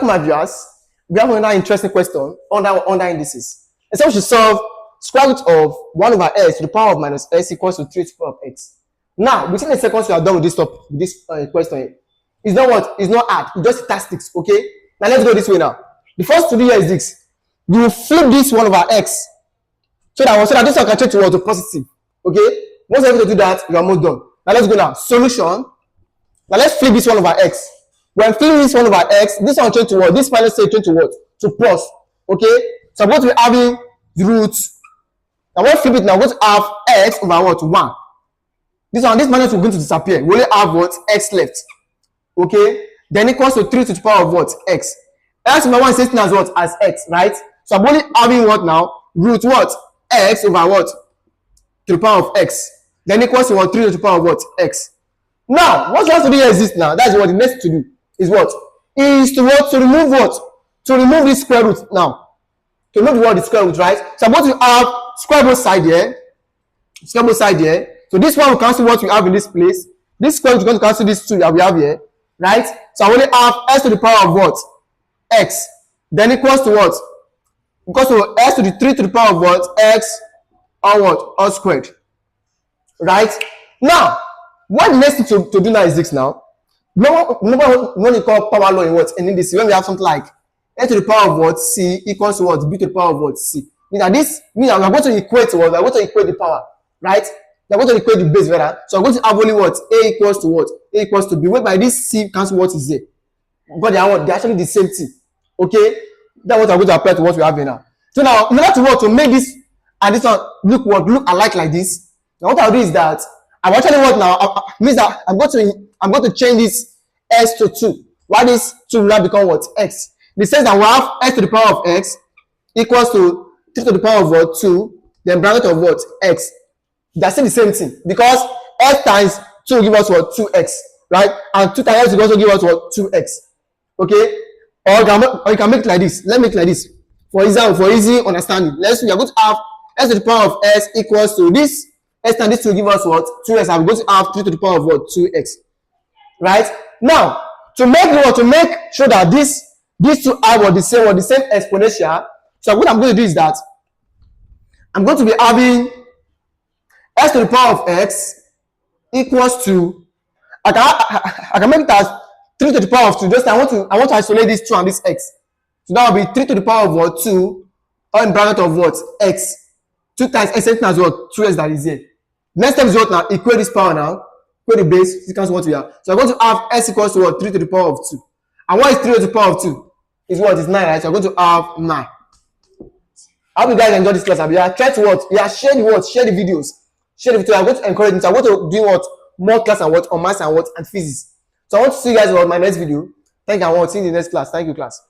my viewers, we have another interesting question under indices. And so we should solve square root of 1 over x to the power of minus x equals to 3 to the power of x. Now, within the seconds we are done with this question, it's not what? It's not hard. It's just statistics, okay? Now, let's go this way now. The first to do here is this. You will flip this 1 over x so that this one can change to positive, okay? Once you're able to do that, you are almost done. Now, let's go now. Solution. Now, let's flip this 1 over x. When flipping this 1 over x, this one change to what? This minus say change to what? To plus, okay? So, I'm going to be having the root. Now, when I flip it now, I'm going to have x over what? 1. This minus will going to disappear. We only have what? X left. Okay? Then equals to 3 to the power of what? X. X over 1 is sitting as what? As x, right? So I'm only having what now? Root what? X over what? To the power of x. Then equals to what? 3 to the power of what? X. Now, what you have to do here is this now. That's what the next to do is what? Is to what? To remove what? To remove this square root now. To remove what? The square root, right? So I'm going to have square both side here. Square both side here. So this one will cancel what we have in this place. This square root is going to cancel this 2 that we have here, right? So I only have x to the power of what? X. Then equals to what? Equals to x to the 3 to the power of what? X or what? All squared. Right? Now, what next thing to do now is this now. Remember what you call power law in what? In this, when we have something like a to the power of what? C equals to what? B to the power of what? C. Means that this means that we are going to equate what? We are going to equate the power, right? We are going to equate the base, rather. So I'm going to have only what? A equals to what? A equals to B. Whereby this C cancel what is there. But they are what? They are actually the same thing. Okay? That's what I'm going to apply to what we have here now. So now, in order to what? To make this and this one look alike like this. Now what I'll do is that I'm actually what now? Means that I'm going to change this x to 2. Why this 2 will now become what? X. In the sense that we have x to the power of x equals to 3 to the power of what? 2. Then bracket of what? X. They're still the same thing because x times 2 will give us what? 2x, right? And 2 times x will also give us what? 2x. Okay? Or you can make it like this. Let me make it like this. For example, for easy understanding, we are going to have x to the power of s equals to this x times this will give us what? 2x. I'm going to have 3 to the power of what? 2x. Right? Now, to make sure that these two are the same exponential. So what I'm going to do is that I'm going to be having x to the power of x equals to I can make it as 3 to the power of 2. Just I want to isolate this 2 and this x. So that will be 3 to the power of what? 2 or in bracket of what? X. 2 times x times what? 2x that is here. Next step is what now? Equate this power now. Equate the base. This is what we have. So I'm going to have x equals to what? 3 to the power of 2. And what is 3 to the power of 2? Is what? Is 9, right? So I'm going to have 9. I hope you guys enjoy this class. Try to what? Share the what? Share the videos. Share the video. I'm going to encourage you. So I'm going to do what? More class and what? On maths and what? And physics. So I want to see you guys on my next video. Thank you and I want to see you in the next class. Thank you, class.